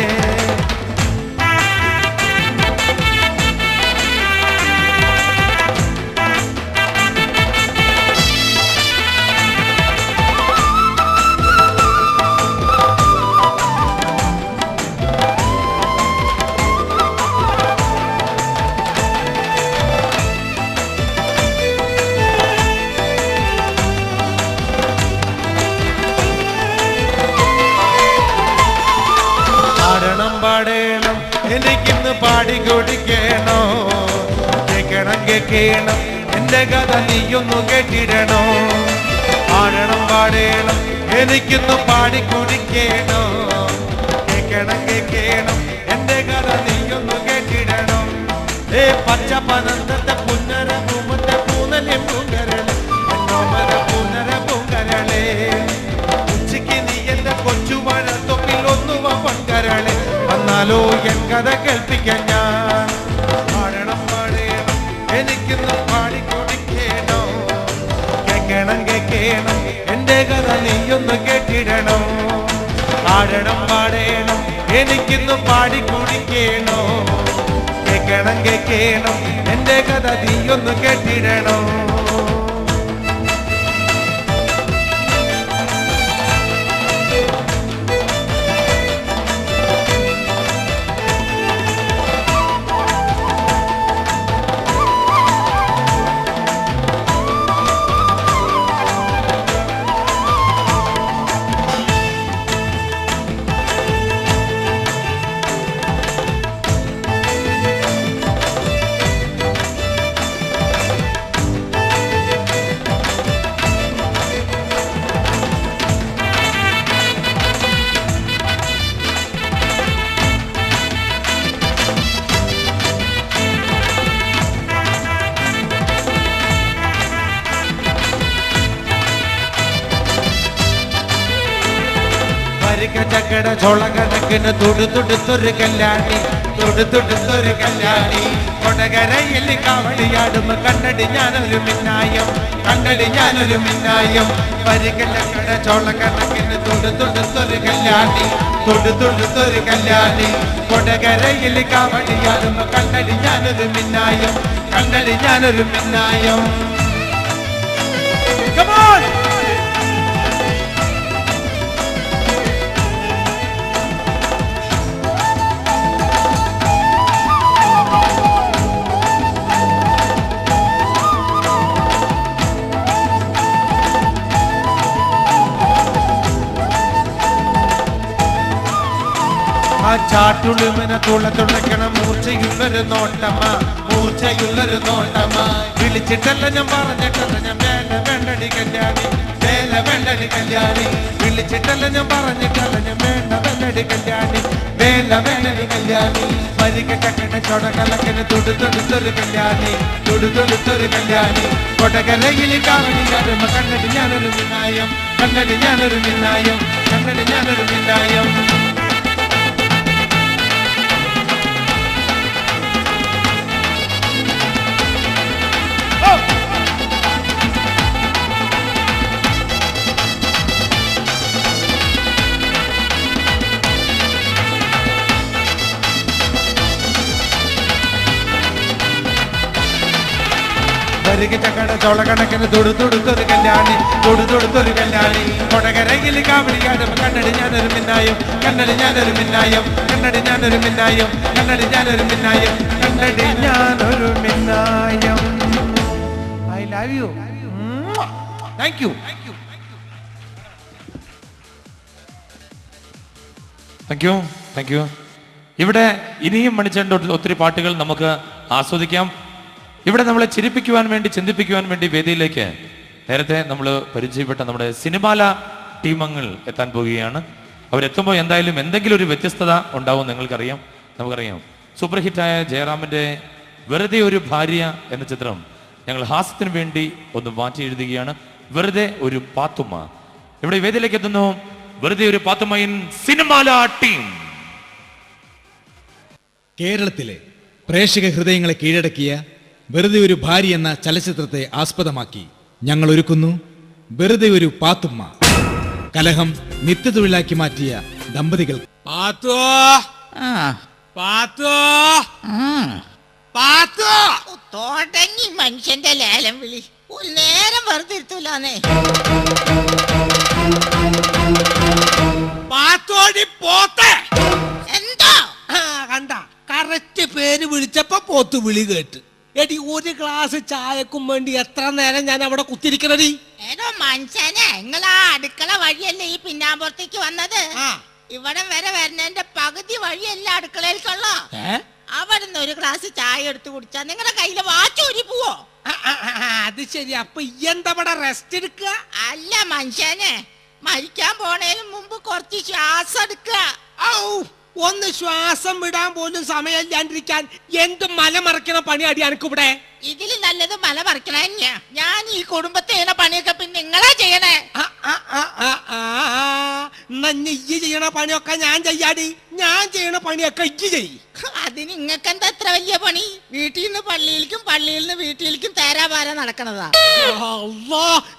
പാടേണം എനിക്കിന്ന് പാടി കുടിക്കണോ, കേൾക്കണം എന്റെ കഥ നീയൊന്നു കേട്ടിടണോ. പാടണം പാടേണം എനിക്കിന്ന് പാടി കുടിക്കണോ, കേൾക്കണം എന്റെ കഥ നീയൊന്നു കേട്ടിടണോ. വന്നാലോ എൻ കഥ കേൾപ്പിക്കാൻ ഞാൻ പാടണം പാടേണം എനിക്കിന്ന് പാടിക്കൊടുക്കേണോ കേക്കണം കേക്കണം എന്റെ കഥ നീയൊന്ന് കേട്ടിടണോ പാടണം പാടേണം എനിക്കിന്ന് പാടിക്കൊടുക്കേണോ കേക്കണം കേക്കണം എന്റെ കഥ നീയൊന്ന് കേട്ടിടണോ ചക്കട ചോള കണക്കിന് തുടുതുടുത്തൊരു കല്യാണി തുടുതുടുത്തൊരു കല്യാണി കൊടകരയിൽ കാവടിയാടുമ്പോ കണ്ണടി ഞാനൊരു മിന്നായം കണ്ണടി ഞാനൊരു മിന്നായം പരിക ചക്കട ചോള കണക്കിന് തുടുതുടുത്തൊരു കല്യാണി തുടുതുടുത്തൊരു കല്യാണി കൊടകരയിൽ കാവടിയാടുമ്പോ കണ്ണടി ഞാനൊരു മിന്നായം കണ്ണടി ഞാനൊരു മിന്നായം. Come on! ചാട്ടുളുമിന തുളതുളയ്ക്കണം മൂർച്ചയുള്ളൊരു നോട്ടമ്മ മൂർച്ചയുള്ളൊരു നോട്ടമ്മ വിളിച്ചിട്ടല്ല ഞാൻ പറഞ്ഞിട്ടല്ല ഞാൻ വേല വേണ്ടടി കല്യാണി വേല വേണ്ടടി കല്യാണി വിളിച്ചിട്ടല്ല ഞാൻ പറഞ്ഞിട്ടല്ല ഞാൻ വേണ്ട വേണ്ടടി കല്യാണി വേല വേണ്ടടി കല്യാണി പരിക ചക്കട ചൊടകലക്കിന് തുടുതുടുത്തൊരു കല്യാണി തുടുതുടുത്തൊരു കല്യാണി കൊടകരയിൽ കാവടിയാടുമ്പോ കണ്ണടി ഞാനൊരു മിന്നായം കണ്ണടി ഞാനൊരു മിന്നായം കണ്ണടി ഞാനൊരു മിന്നായം. ചക്കട ചോള കണക്കിന് തുടുതുടുത്തൊരു കല്യാണി തുടുതുടുത്തൊരു കല്യാണി കൊടകരയിൽ കാവടിയാടുമ്പോ കണ്ണടി ഞാനൊരു മിന്നായം കണ്ണടി ഞാനൊരു മിന്നായം കണ്ണടി ഞാനൊരു മിന്നായം കണ്ണടി ഞാനൊരു മിന്നായം കണ്ണടി ഞാനൊരു മിന്നായം. I love you. Thank you. Thank you thank you. ഇവിടെ ഇനിയും മണിച്ചേട്ടൻ്റെ ഒത്തിരി പാട്ടുകൾ നമുക്ക് ആസ്വദിക്കാം. ഇവിടെ നമ്മളെ ചിരിപ്പിക്കുവാൻ വേണ്ടി ചിന്തിപ്പിക്കുവാൻ വേണ്ടി വേദിയിലേക്ക് നേരത്തെ നമ്മൾ പരിചയപ്പെട്ട നമ്മുടെ സിനിമാല ടീമങ്ങൾ എത്താൻ പോവുകയാണ്. അവരെത്തുമ്പോൾ എന്തായാലും എന്തെങ്കിലും ഒരു വ്യത്യസ്തത ഉണ്ടാവും. നിങ്ങൾക്കറിയാം, നമുക്കറിയാം. സൂപ്പർ ഹിറ്റായ ജയറാമിൻ്റെ വെറുതെ ഒരു ഭാര്യ എന്ന ചിത്രം ഞങ്ങൾ ഹാസ്യത്തിന് വേണ്ടി ഒന്ന് മാറ്റി എഴുതുകയാണ്. വെറുതെ ഒരു പാത്തുമ്മ. ഇവിടെ വേദിയിലേക്ക് എത്തുന്നു വെറുതെ ഒരു പാത്തുമ്മയിൻ സിനിമാല ടീം. കേരളത്തിലെ പ്രേക്ഷക ഹൃദയങ്ങളെ കീഴടക്കിയ വെറുതെ ഒരു ഭാര്യ എന്ന ചലച്ചിത്രത്തെ ആസ്പദമാക്കി ഞങ്ങൾ ഒരുക്കുന്നു വെറുതെ ഒരു പാത്തുമ്മ. കലഹം നിത്യതൊഴിലാക്കി മാറ്റിയ ദമ്പതികൾ തുടങ്ങി മനുഷ്യന്റെ ലേലം വിളി. ഒരു നേരം വെറുതെ ഇരുത്തൂലാന്നേ. എന്താ കണ്ട കറക്റ്റ് പേര് വിളിച്ചപ്പോ പോത്ത് വിളി കേട്ട്. എടി ഒരു ഗ്ലാസ് ചായക്കും വേണ്ടി എത്ര നേരം ഞാൻ അവിടെ കുത്തിരിക്കണടി. ഏതോ മനുഷ്യനെ നിങ്ങളാ അടുക്കള വഴിയല്ലേ ഈ പിന്നാമ്പുറത്തേക്ക് വന്നത്. ഇവിടെ വരെ വരുന്നതിന്റെ പകുതി വഴിയല്ല അടുക്കളയിലേക്കുള്ള. അവിടുന്ന് ഒരു ഗ്ലാസ് ചായ എടുത്ത് കുടിച്ചാ നിങ്ങളുടെ കയ്യില് വാച്ചൂരി പോവോ? അത് ശരി. അപ്പൊ എന്താ ഇവിടെ റെസ്റ്റ് എടുക്കുക? അല്ല മനുഷ്യനെ, മരിക്കാൻ പോണേലും മുമ്പ് കുറച്ച് ശ്വാസം എടുക്കുക. ഒന്ന് ശ്വാസം വിടാൻ പോലും സമയമില്ലാണ്ടിരിക്കാൻ എന്ത് മലമറക്കണ പണി അടി അനക്കിവിടെ? ഇതിൽ നല്ലത് മല പറിക്കണ ഞാൻ ഈ കുടുംബത്തെ ചെയ്യണ പണിയൊക്കെ പിന്നെ നിങ്ങളാ ചെയ്യണേ. എന്നാ ഇയ്യ് ചെയ്യണ പണിയൊക്കെ ഞാൻ ചെയ്യാടി. ഞാൻ ചെയ്യണ പണിയൊക്കെ ഇയ്യ് ചെയ്. അതിന് നിങ്ങൾക്ക് എന്താ അത്ര വലിയ പണി? വീട്ടിൽ നിന്ന് പള്ളിയിലേക്കും പള്ളിയിൽ നിന്ന് വീട്ടിലേക്കും തേരാപാര നടക്കണതാ.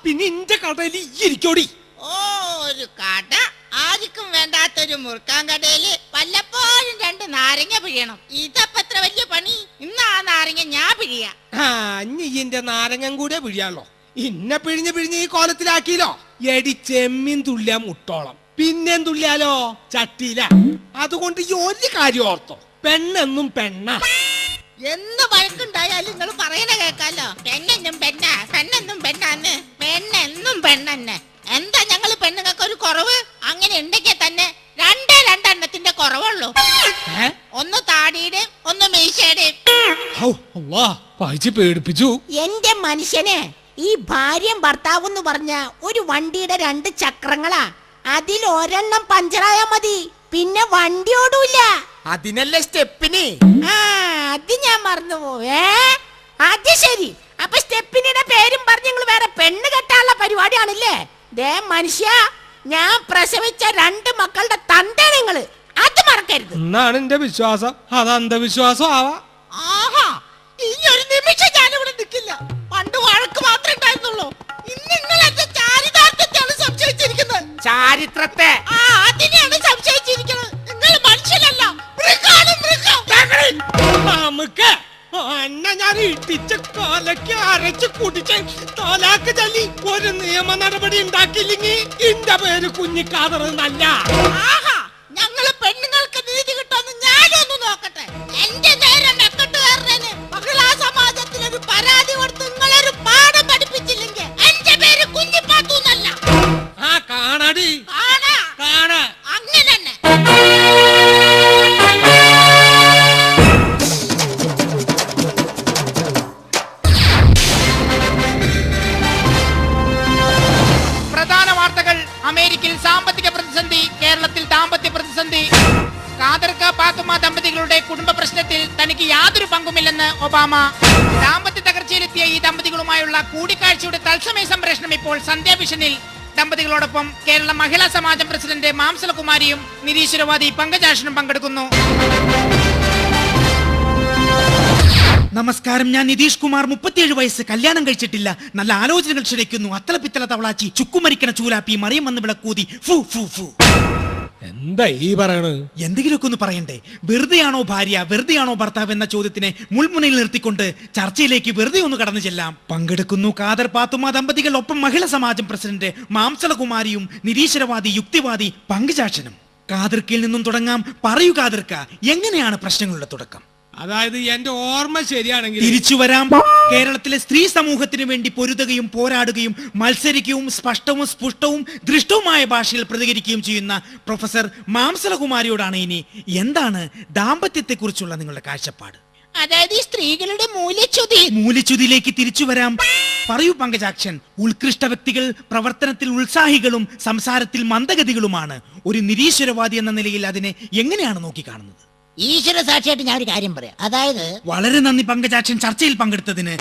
പിന്നെ ഇന്റെ കടയിൽ ഇരിക്കോടി. ഓ, ഒരു കട, ആർക്കും വേണ്ടാത്തൊരു മുറുക്കാൻ കടയില് വല്ലപ്പോഴും 2 നാരങ്ങ പിഴിയണം. ഇതപ്പോ എത്ര വലിയ പണി? ഇന്ന് ആ നാരങ്ങ ഞാൻ പിഴിയാ. ഇന്റെ നാരങ്ങം കൂടെ പിഴിയാലോ. ഇന്നെ പിഴിഞ്ഞ് പിഴിഞ്ഞ് ഈ കോലത്തിലാക്കിയില്ലോ. എടി ചെമ്മീൻ തുള്ളിയ മുട്ടോളം, പിന്നെയും തുള്ളിയാലോ ചട്ടിയില. അതുകൊണ്ട് ഈ ഒരു കാര്യം ഓർത്തോ, പെണ്ണെന്നും പെണ്ണ. എന്ന് വഴക്കുണ്ടായാലും നിങ്ങൾ പറയണ കേക്കാലോ. പെണ്ണെന്നും പെണ്ണ, പെണ്ണെന്നും പെണ്ണാന്ന്. പെണ്ണെന്നും പെണ്ണെന്നെ. എന്താ ഞങ്ങള് പെണ്ണുങ്ങൾക്ക് ഒരു കുറവ്? അങ്ങനെ ഉണ്ടെങ്കിൽ തന്നെ 2 എണ്ണത്തിന്റെ കുറവുള്ളൂ. ഒന്ന് താടിയുടെ, ഒന്ന് മീശയുടെ. പേടിപ്പിച്ചു എന്റെ മനുഷ്യനെ, ഈ ഭാര്യയും ഭർത്താവും എന്ന് പറഞ്ഞ ഒരു വണ്ടിയുടെ 2 ചക്രങ്ങളാ. അതിൽ ഒരെണ്ണം പഞ്ചറായാ മതി, പിന്നെ വണ്ടി ഓടൂല. അതിനല്ലേ സ്റ്റെപ്പിന്. അത് ഞാൻ മറന്നുപോവേ. അത് ശരി. അപ്പൊ സ്റ്റെപ്പിനിയുടെ പേരും പറഞ്ഞ് നിങ്ങൾ വേറെ പെണ്ണ് കെട്ടാനുള്ള പരിപാടിയാണല്ലേ? ദേ മനുഷ്യ, ഞാൻ പ്രസവിച്ച 2 മക്കളുടെ തന്ത നിങ്ങള്, അത് മറക്കരുത് എന്നാണ് എന്റെ വിശ്വാസം. അത് അന്ധവിശ്വാസം ആവാ. ആഹാ, ഈ ഒരു നിമിഷം ഞാനിവിടെ നിൽക്കില്ല. പണ്ട് വഴക്ക് മാത്രമേ ഉണ്ടായിരുന്നുള്ളൂ. ഇന്ന് നിങ്ങൾ എന്റെ ചാരിതാർത്ഥ്യത്തെയാണ് സംശയിച്ചിരിക്കുന്നത്. ചാരിത്രത്തെ അതിനെയാണ് സംശയിച്ചിരിക്കുന്നത്. നിങ്ങൾ മനുഷ്യനല്ല, മൃഗാണ്, മൃഗം. നമുക്ക് ഞാൻ ഇട്ടിച്ച് കൊലക്ക് അരച്ച് കുടിച്ച് തോലാക്ക് ചൊല്ലി ഒരു നിയമ നടപടി ഉണ്ടാക്കിയില്ലെങ്കിൽ എന്റെ പേര് കുഞ്ഞിക്കാതർ എന്നല്ല. ഞങ്ങള് പെണ്ണുങ്ങൾക്ക് നീതി കിട്ടുമെന്ന് ഞാനൊന്ന് നോക്കട്ടെ. എന്റെ നേരെ നെക്കട്ടുകാരന് മഹിളാ സമാജത്തിൽ ഒരു പരാതി കൊടുത്ത് നിങ്ങളൊരു പാഠം പഠിപ്പിച്ചില്ലെങ്കിൽ എന്റെ പേര് കുഞ്ഞിപ്പാത്തു എന്നല്ല. കാണാടി, കാണാ. അങ്ങനെ തന്നെ. പ്രധാന വാർത്തകൾ. അമേരിക്കയിൽ സാമ്പത്തിക പ്രതിസന്ധി, കേരളത്തിൽ ദാമ്പത്യ പ്രതിസന്ധി. ഖാദർക്ക പാത്തുമ്മ ദമ്പതികളുടെ കുടുംബ പ്രശ്നത്തിൽ തനിക്ക് യാതൊരു പങ്കുമില്ലെന്ന് ഒബാമ. ദാമ്പത്യ തകർച്ചയിലെത്തിയ ഈ ദമ്പതികളുമായുള്ള കൂടിക്കാഴ്ചയുടെ തത്സമയ സംപ്രേഷണം ഇപ്പോൾ സന്ധ്യാഭിഷനിൽ. ദമ്പതികളോടൊപ്പം കേരള മഹിളാ സമാജം പ്രസിഡന്റ് മാംസലകുമാരിയും നിരീശ്വരവാദി പങ്കജാക്ഷനും പങ്കെടുക്കുന്നു. നമസ്കാരം, ഞാൻ നിതീഷ് കുമാർ, 37 വയസ്സ്, കല്യാണം കഴിച്ചിട്ടില്ല. നല്ല ആലോചനകൾ ക്ഷണിക്കുന്നു. അത്തലപ്പിത്തല തവളാച്ചി, ചുക്കുമരിക്കണ ചൂലാപ്പി, മറിയം വന്ന് വിളക്കൂതി. ഫു ഫു ഫു. എന്താ ഈ പറയണത്? എന്തെങ്കിലുമൊക്കെ ഒന്ന് പറയണ്ടേ? വെറുതെയാണോ ഭാര്യ, വെറുതെയാണോ ഭർത്താവ് എന്ന ചോദ്യത്തിനെ മുൾമുനയിൽ നിർത്തിക്കൊണ്ട് ചർച്ചയിലേക്ക് വെറുതെ ഒന്ന് കടന്നു ചെല്ലാം. പങ്കെടുക്കുന്നു ഖാദർ പാത്തുമ്മ ദമ്പതികൾ, ഒപ്പം മഹിളാ സമാജം പ്രസിഡന്റ് മാംസലകുമാരിയും നിരീശ്വരവാദി യുക്തിവാദി പങ്കജാക്ഷനും. ഖാദർക്കയിൽ നിന്നും തുടങ്ങാം. പറയൂ ഖാദർക്ക, എങ്ങനെയാണ് പ്രശ്നങ്ങളുടെ തുടക്കം? അതായത് എന്റെ ഓർമ്മ ശരിയാണെങ്കിൽ തിരിച്ചു വരാം. കേരളത്തിലെ സ്ത്രീ സമൂഹത്തിന് വേണ്ടി പൊരുതുകയും പോരാടുകയും മത്സരിക്കുകയും സ്പഷ്ടവും സ്പുഷ്ടവും ദൃഷ്ടവുമായ ഭാഷയിൽ പ്രതികരിക്കുകയും ചെയ്യുന്ന പ്രൊഫസർ മാംസലകുമാരിയോടാണ് ഇനി എന്താണ് ദാമ്പത്യത്തെ കുറിച്ചുള്ള നിങ്ങളുടെ കാഴ്ചപ്പാട്? അതായത് ഈ സ്ത്രീകളുടെ മൂല്യച്യുതിയിലേക്ക് തിരിച്ചു വരാം. പറയൂ പങ്കജാക്ഷൻ. ഉത്കൃഷ്ട വ്യക്തികൾ പ്രവർത്തനത്തിൽ ഉത്സാഹികളും സംസാരത്തിൽ മന്ദഗതികളുമാണ്. ഒരു നിരീശ്വരവാദി എന്ന നിലയിൽ അതിനെ എങ്ങനെയാണ് നോക്കിക്കാണുന്നത്? ഈശ്വര സാക്ഷിയായിട്ട് ഞാൻ ഒരു കാര്യം പറയാം. അതായത് വളരെ നന്ദി പങ്കജാക്ഷൻ ചർച്ചയിൽ പങ്കെടുത്തതിന്.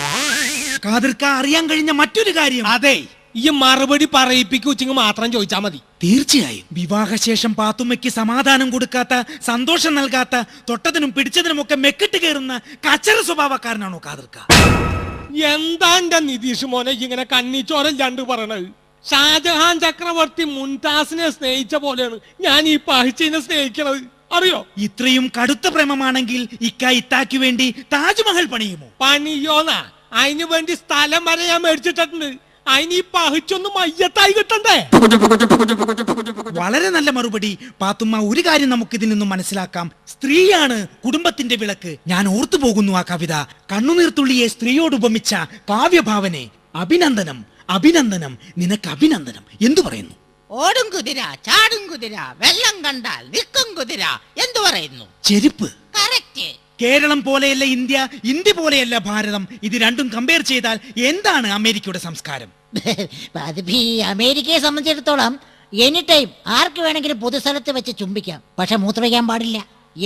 ഖാദർക്ക, അറിയാൻ കഴിഞ്ഞ മറ്റൊരു കാര്യം. അതെ, ഈ മറുപടി പറയിപ്പിക്കുവെച്ചെങ്കിൽ മാത്രം ചോദിച്ചാൽ മതി. തീർച്ചയായും. വിവാഹശേഷം പാത്തുമ്മയ്ക്ക് സമാധാനം കൊടുക്കാത്ത, സന്തോഷം നൽകാത്ത, തൊട്ടതിനും പിടിച്ചതിനും ഒക്കെ മെക്കിട്ട് കയറുന്ന കച്ചറ സ്വഭാവക്കാരനാണോ ഖാദർക്ക? എന്താ എന്റെ നിതീഷ് മോനെ ഇങ്ങനെ കണ്ണിച്ചോരല്ലാണ്ട് പറയണത്? ഷാജഹാൻ ചക്രവർത്തി മുംതാസിനെ സ്നേഹിച്ച പോലെയാണ് ഞാൻ ഈ പഹിച്ചിനെ സ്നേഹിക്കണത്, അറിയോ? ഇത്രയും കടുത്ത പ്രേമമാണെങ്കിൽ ഇത്താക്ക് വേണ്ടി താജ്മഹൽ പണിയുമോ? പണിയോന്നാ? അതിനു വേണ്ടി സ്ഥലം വരെ ഞാൻ മേടിച്ചിട്ടുണ്ട്. അതിന് ഈ പഹിച്ചൊന്നും മയ്യത്തായി കിട്ടണ്ടേ? വളരെ നല്ല മറുപടി പാത്തുമ്മ. ഒരു കാര്യം നമുക്ക് ഇതിൽ നിന്നും മനസ്സിലാക്കാം. സ്ത്രീയാണ് കുടുംബത്തിന്റെ വിളക്ക്. ഞാൻ ഓർത്തു പോകുന്നു ആ കവിത. കണ്ണുനീർത്തുള്ളിയെ സ്ത്രീയോട് ഉപമിച്ച കാവ്യഭാവനെ. അഭിനന്ദനം, അഭിനന്ദനം, നിനക്ക് അഭിനന്ദനം. എന്തു പറയുന്നു? ഓടും കുതിര, ചാടും കുതിര, വെള്ളം കണ്ടാൽ നിൽക്കും കുതിര, എന്തു പറയുന്നു? ചെരുപ്പ്. കറക്റ്റ്. കേരളം പോലെയല്ല ഇന്ത്യ, ഇന്ത്യ പോലെയല്ല ഭാരതം. ഇത് രണ്ടും കമ്പയർ ചെയ്താൽ എന്താണ് അമേരിക്കയുടെ സംസ്കാരം? അതിപ്പോ ഈ അമേരിക്കയെ സംബന്ധിച്ചിടത്തോളം എനി ടൈം ആർക്ക് വേണമെങ്കിലും പൊതുസ്ഥലത്ത് വെച്ച് ചുംബിക്കാം, പക്ഷെ മൂത്രമൊഴിക്കാൻ പാടില്ല.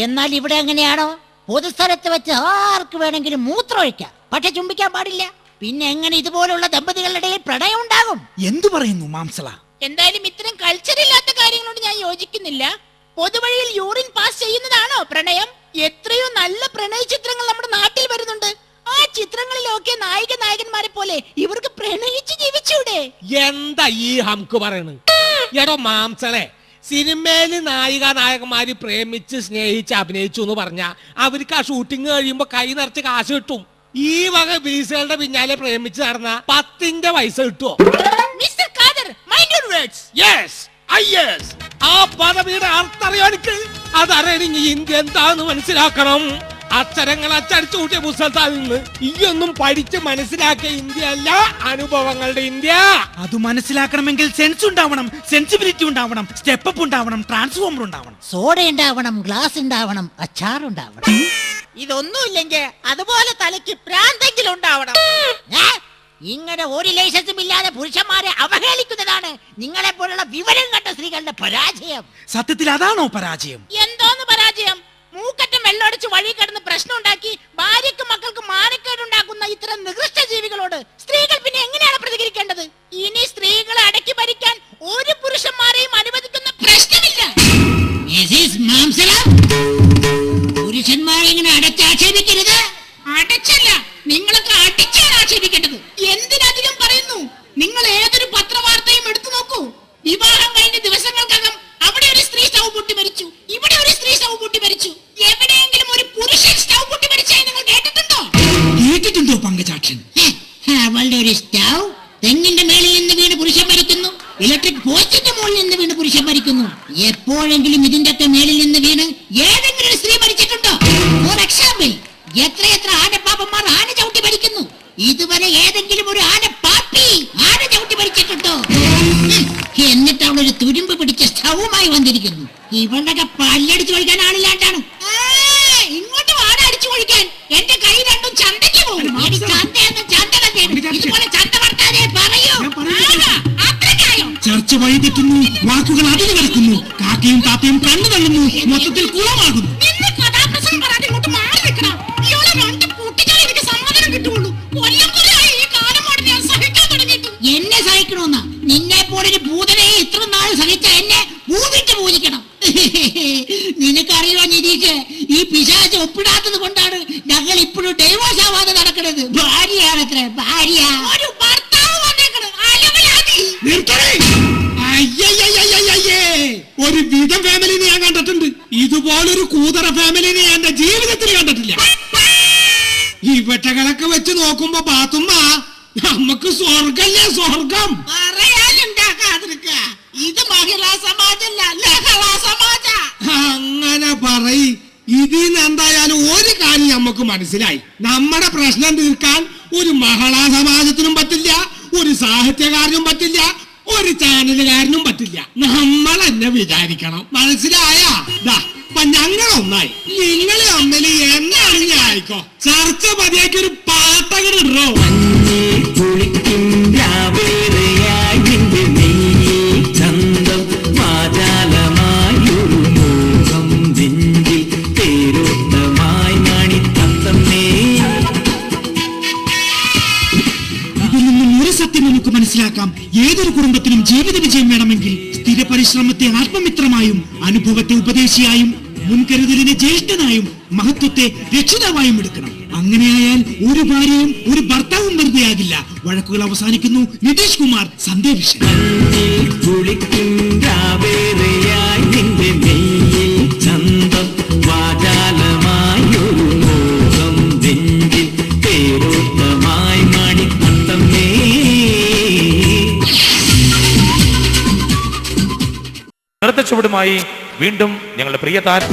എന്നാൽ ഇവിടെ എങ്ങനെയാണോ? പൊതുസ്ഥലത്ത് വെച്ച് ആർക്ക് വേണമെങ്കിലും മൂത്രമൊഴിക്കാം, പക്ഷെ ചുംബിക്കാൻ പാടില്ല. പിന്നെ എങ്ങനെ ഇതുപോലുള്ള ദമ്പതികളുടെ ഇടയിൽ പ്രണയം ഉണ്ടാകും? എന്തു പറയുന്നു മാംസള? എന്തായാലും ഇത്തരം കൾച്ചർ ഇല്ലാത്ത കാര്യങ്ങളോട് ഞാൻ യോജിക്കുന്നില്ല. പൊതുവഴിയിൽ യൂറിൻ പാസ് ചെയ്യുന്നതാണോ പ്രണയം? എത്രയോ നല്ല പ്രണയ ചിത്രങ്ങൾ നമ്മുടെ നാട്ടിൽ വരുന്നുണ്ട്. ആ ചിത്രങ്ങളിലൊക്കെ നായകന്മാരെ പോലെ ഇവർക്ക് പ്രണയിച്ച് ജീവിച്ചൂടെ? എന്താ ഈ ഹംക്ക് പറയണ്? എടോ മാംസളെ, സിനിമയില് നായകന്മാര് പ്രേമിച്ച് സ്നേഹിച്ച് അഭിനയിച്ചു എന്ന് പറഞ്ഞാ അവർക്ക് ആ ഷൂട്ടിംഗ് കഴിയുമ്പോ കൈ നിറച്ച് കാശ് കിട്ടും. ഈ വക ബീസുകളുടെ പിന്നാലെ പ്രേമിച്ച് നടന്ന 10ന്റെ പൈസ കിട്ടുമോ? Mister Khader, mind your words. Yes, ആ പദവിയുടെ അർത്ഥം അറിയോ എനിക്ക്? അതറിയണമെങ്കിൽ ഇന്ത്യ എന്താന്ന് മനസ്സിലാക്കണം. അക്ഷരങ്ങൾ അച്ചടിച്ചു കൂട്ടിയ പുസ്തകത്തിൽ നിന്ന് ഈയൊന്നും പഠിച്ച് മനസ്സിലാക്കിയ ഇന്ത്യ അല്ല, അനുഭവങ്ങളുടെ ഇന്ത്യ. അത് മനസ്സിലാക്കണമെങ്കിൽ സെൻസ് ഉണ്ടാവണം, സെൻസിബിലിറ്റി ഉണ്ടാവണം, സ്റ്റെപ്പ് ഉണ്ടാവണം, ട്രാൻസ്ഫോമർ ഉണ്ടാവണം, സോഡ ഉണ്ടാവണം, ഗ്ലാസ് ഉണ്ടാവണം, അച്ചാർ ഉണ്ടാവണം. ഇതൊന്നുമില്ലെങ്കിൽ അതുപോലെ തലയ്ക്ക് പ്രാന്തെങ്കിലും ഉണ്ടാവണം. ഇങ്ങനെ ഒരു ലൈസൻസും ഇല്ലാതെ പുരുഷന്മാരെ അവഹേളിക്കുന്നതാണ് നിങ്ങളെ പോലുള്ള വിവരം കണ്ട സ്ത്രീകളുടെ പരാജയം. സത്യത്തിൽ അതാണോ പരാജയം? എന്തോന്ന് പരാജയം? മൂക്കറ്റം വെള്ളമടിച്ച് വഴി കിടന്ന് പ്രശ്നം ഉണ്ടാക്കി ഭാര്യക്കും മക്കൾക്ക് മാനക്കേടുണ്ടാക്കുന്ന ഇത്തരം നികൃഷ്ട ജീവികളോട് സ്ത്രീകൾ പിന്നെ എങ്ങനെയാണ് പ്രതികരിക്കേണ്ടത്? ഇനി സ്ത്രീകളെ അടക്കി ഭരിക്കാൻ ഒരു പുരുഷന്മാരെയും അനുവദിക്കുന്ന പ്രശ്നമില്ല. പുരുഷന്മാരെ ഇങ്ങനെ അടച്ചാക്ഷേപിക്കരുത്. അടച്ചല്ല, നിങ്ങളൊക്കെ അടിച്ചാണ് ആക്ഷേപിക്കേണ്ടത്. എന്തിനധികം പറയുന്നു? നിങ്ങൾ ഏതൊരു പത്രവാർത്തയും എടുത്തു നോക്കൂ. വിവാഹം കഴിഞ്ഞ ദിവസങ്ങൾക്കകം അവിടെ ഒരു സ്ത്രീ സ്റ്റൗ പൊട്ടി മരിച്ചു, ഇവിടെ ഒരു സ്ത്രീ സ്റ്റൗ പൊട്ടി മരിച്ചു. എവിടെയെങ്കിലും ഒരു പുരുഷൻ സ്റ്റൗ പൊട്ടി മരിച്ചായി നിങ്ങൾ കേട്ടിട്ടുണ്ടോ? കേട്ടിട്ടുണ്ടോ പങ്കജാക്ഷൻ? അവളുടെ ഒരു സ്റ്റൗ തെങ്ങിന്റെ മേളിൽ നിന്ന് വീണ് പുരുഷൻ മരിക്കുന്നു, ഇലക്ട്രിക് പോസ്റ്റിന്റെ മുകളിൽ നിന്ന് വീണ് പുരുഷൻ മരിക്കുന്നു. എപ്പോഴെങ്കിലും ഇതിന്റെ ഒക്കെ മേളിൽ നിന്ന് വീണ് ഏതെങ്കിലും ഒരു സ്ത്രീ മരിച്ചിട്ടുണ്ടോ? ഫോർ എക്സാമ്പിൾ, എത്ര ആനപ്പാപ്പന്മാർ ആന ചവിട്ടി മരിക്കുന്നു. ഇതുവരെ ഏതെങ്കിലും ഒരു ആനപ്പാപ്പി ആന ചവിട്ടി മരിച്ചിട്ടുണ്ടോ? എന്നിട്ട് അവളൊരു തുരുമ്പ് പിടിച്ച സ്റ്റൗവുമായി വന്നിരിക്കുന്നു. ഇവളുടെ പല്ലടിച്ചു കഴിക്കാൻ ആളില്ലാണ്ടാണ്. ഇങ്ങോട്ട് വാട അടിച്ചു കഴിക്കാൻ. എന്റെ കൈ രണ്ടും ചന്തയ്ക്ക് പോകും. ഇതുപോലെ ചന്ത വർത്താനേ പറയൂ. അത്രയ്ക്കായോ? ചർച്ച വഴി തെറ്റുന്നു, വാക്കുകൾ അതിന് കിടക്കുന്നു, കാക്കയും താത്തയും കണ്ണു തള്ളുന്നു, മൊത്തത്തിൽ കുളമാകുന്നു. കഥാപ്രസംഗം പറയാതെ ഇങ്ങോട്ട് മാറി നിൽക്കണം. ഇയാളെ രണ്ട് കൂട്ടിച്ചാൽ എനിക്ക് സമാധാനം കിട്ടുള്ളൂ. കൊല്ലംകൊല്ലമായി ഈ കാലം കൊണ്ട് ഞാൻ സഹിക്കാൻ തുടങ്ങിയിട്ടു. എന്നെ സഹിക്കണമെന്നാ? നിന്നെ പോലൊരു ഭൂതനെ ഇത്ര നാൾ സഹിച്ച എന്നെ ഭൂമിട്ട് പൂജിക്കണം. നിനക്കറിയോ നിരീക്ഷ, ഈ പിശാച് ഒപ്പിടാത്തത് കൊണ്ടാണ് ഞങ്ങൾ ഇപ്പോഴും ഡൈവോഴ്സ് ആവാതെ നടക്കുന്നത്. ഭാര്യയാണത്ര ഭാര്യ. ഒരു ഭർത്താവ് വന്നേക്കണ്. ഒരു വിധം ഫാമിലിനെ ഞാൻ കണ്ടിട്ടുണ്ട്, ഇതുപോലൊരു കൂതറ ഫാമിലിനെ ഞാൻ എന്റെ ജീവിതത്തിൽ കണ്ടിട്ടില്ല. ഇവറ്റകളൊക്കെ വെച്ച് നോക്കുമ്പോ പാത്തുമ്മ നമുക്ക് സ്വർഗല്ലേ സ്വർഗം. പറയാനുണ്ടാക്കാതിരിക്ക. ഇത് മഹിളാ സമാജല്ല, ലഹളാ സമാജ. അങ്ങനെ പറയ്. ഇതിന്ന് എന്തായാലും ഒരു കാര്യം നമുക്ക് മനസ്സിലായി. നമ്മുടെ പ്രശ്നം തീർക്കാൻ ഒരു മഹിളാ സമാജത്തിനും പറ്റില്ല, ഒരു സാഹിത്യകാരനും പറ്റില്ല, ഒരു ചാനലുകാരനും പറ്റില്ല. നമ്മൾ എന്നെ വിചാരിക്കണം. മനസ്സിലായ? അപ്പൊ ഞങ്ങളൊന്നായി. നിങ്ങൾ തമ്മിൽ എന്നാണ് ആയിക്കോ ചർച്ച മതിയാക്കി ഒരു പാട്ടകടോ. സത്യം നമുക്ക് മനസ്സിലാക്കാം. ഏതൊരു കുടുംബത്തിനും ജീവിത വിജയം വേണമെങ്കിൽ സ്ഥിര പരിശ്രമത്തെ ആത്മമിത്രമായും അനുഭവത്തെ ഉപദേശിയായും മുൻകരുതലിനെ ജ്യേഷ്ഠനായും മഹത്വത്തെ രക്ഷിതാവായും എടുക്കണം. അങ്ങനെയായാൽ ഒരു ഭാര്യയും ഒരു ഭർത്താവും വെറുതെയാകില്ല. വഴക്കുകൾ അവസാനിക്കുന്നു. നിതീഷ് കുമാർ, സന്ദേശം. നൃത്തച്ചുവടുമായി വീണ്ടും ഞങ്ങളുടെ പ്രിയ താരം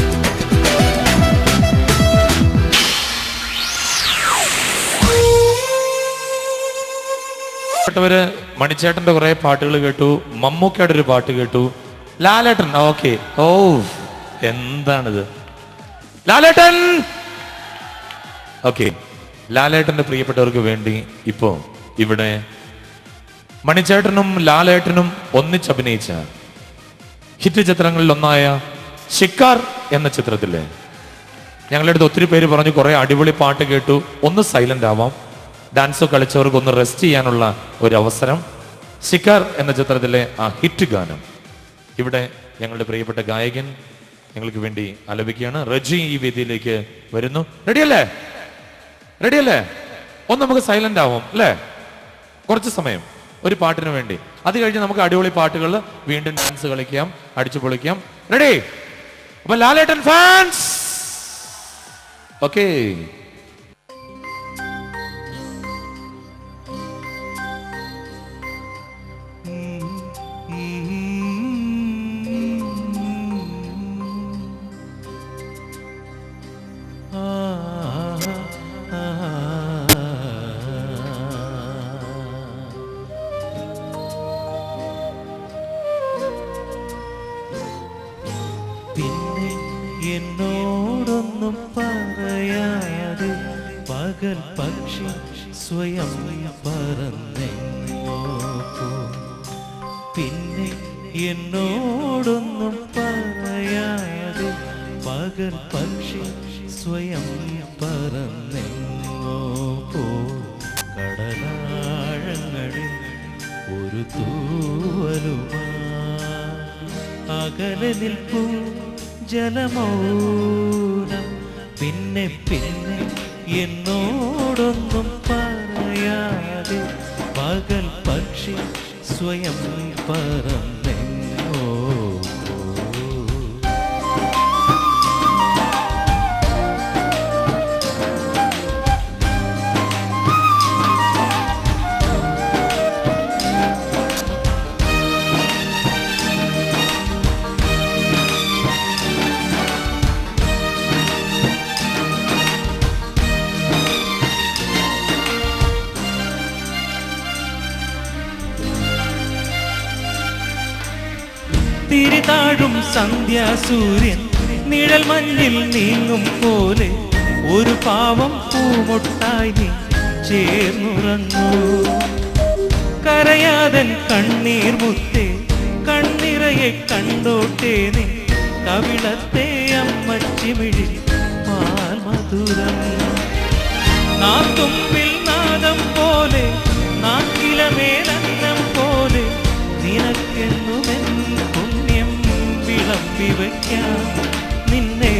മണിച്ചേട്ടന്റെ കുറെ പാട്ടുകൾ കേട്ടു, മമ്മൂക്കയുടെ ഒരു പാട്ട് കേട്ടു, ലാലേട്ടൻ. ഓക്കെ, ഓ എന്താണിത് ലാലേട്ടൻ. ഓക്കെ, ലാലേട്ടന്റെ പ്രിയപ്പെട്ടവർക്ക് വേണ്ടി ഇപ്പോ ഇവിടെ മണിച്ചേട്ടനും ലാലേട്ടനും ഒന്നിച്ചഭിനയിച്ച ഹിറ്റ് ചിത്രങ്ങളിൽ ഒന്നായ ശിക്കാർ എന്ന ചിത്രത്തിലെ ഞങ്ങളുടെ അടുത്ത് ഒത്തിരി പേര് പറഞ്ഞു കുറെ അടിപൊളി പാട്ട് കേട്ടു, ഒന്ന് സൈലന്റ് ആവാം, ഡാൻസ് കളിച്ചവർക്ക് ഒന്ന് റെസ്റ്റ് ചെയ്യാനുള്ള ഒരു അവസരം. ശിക്കാർ എന്ന ചിത്രത്തിലെ ആ ഹിറ്റ് ഗാനം ഇവിടെ ഞങ്ങളുടെ പ്രിയപ്പെട്ട ഗായകൻ ഞങ്ങൾക്ക് വേണ്ടി ആലപിക്കുകയാണ്. റജി ഈ വേദിയിലേക്ക് വരുന്നു. റെഡിയല്ലേ? റെഡിയല്ലേ? ഒന്ന് നമുക്ക് സൈലന്റ് ആവാം അല്ലേ? കുറച്ച് സമയം ഒരു പാട്ടിന് വേണ്ടി. അത് കഴിഞ്ഞ് നമുക്ക് അടിപൊളി പാട്ടുകൾ വീണ്ടും ഡാൻസ് കളിക്കാം, അടിച്ചു പൊളിക്കാം. റെഡി? അപ്പൊ ലാലേട്ടൻ ഫാൻസ് ഓക്കേ. പിന്നെ എന്നോടൊന്നും പറയാതെ പകൽ പക്ഷി സ്വയം പറന്നെങ്ങോ പോയി. പിന്നെ എന്നോടൊന്നും പറയാതെ പകൽ പക്ഷി സ്വയം പറന്നെങ്ങോ പോയി. കടലാഴങ്ങളിൽ ഒരു തൂവലുമാ അകലെ നിൽപ്പൂ ജലമൗനം. പിന്നെ പിന്നെ എന്നോടൊന്നും പറയാതെ പകൽ പക്ഷി സ്വയം പറന്നെങ്ങോ. തിരിതാഴും സന്ധ്യാസൂര്യൻ നിഴൽ മഞ്ഞിൽ നീങ്ങും പോലെ ഒരു പാവം പൂമൊട്ടായി നീ ചേർന്നുറങ്ങൂ. കരയാതൻ കണ്ണീർ മുത്തേ കണ്ണിറയെ കണ്ടോട്ടേ നീ കവിളത്തെ അമ്മച്ചിമിഴി പാൽ മധുരം. നാത്തുമ്പിൽ നാദം പോലെ നാക്കിലമേലന്നം പോലെ നിനക്കെന്നുമെൻ പുണ്യം വിളമ്പി വയ്ക്കാം. നിന്നെ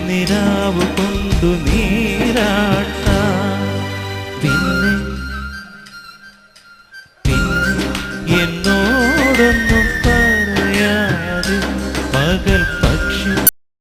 നിരാവ് കൊണ്ടു നീരാട്ട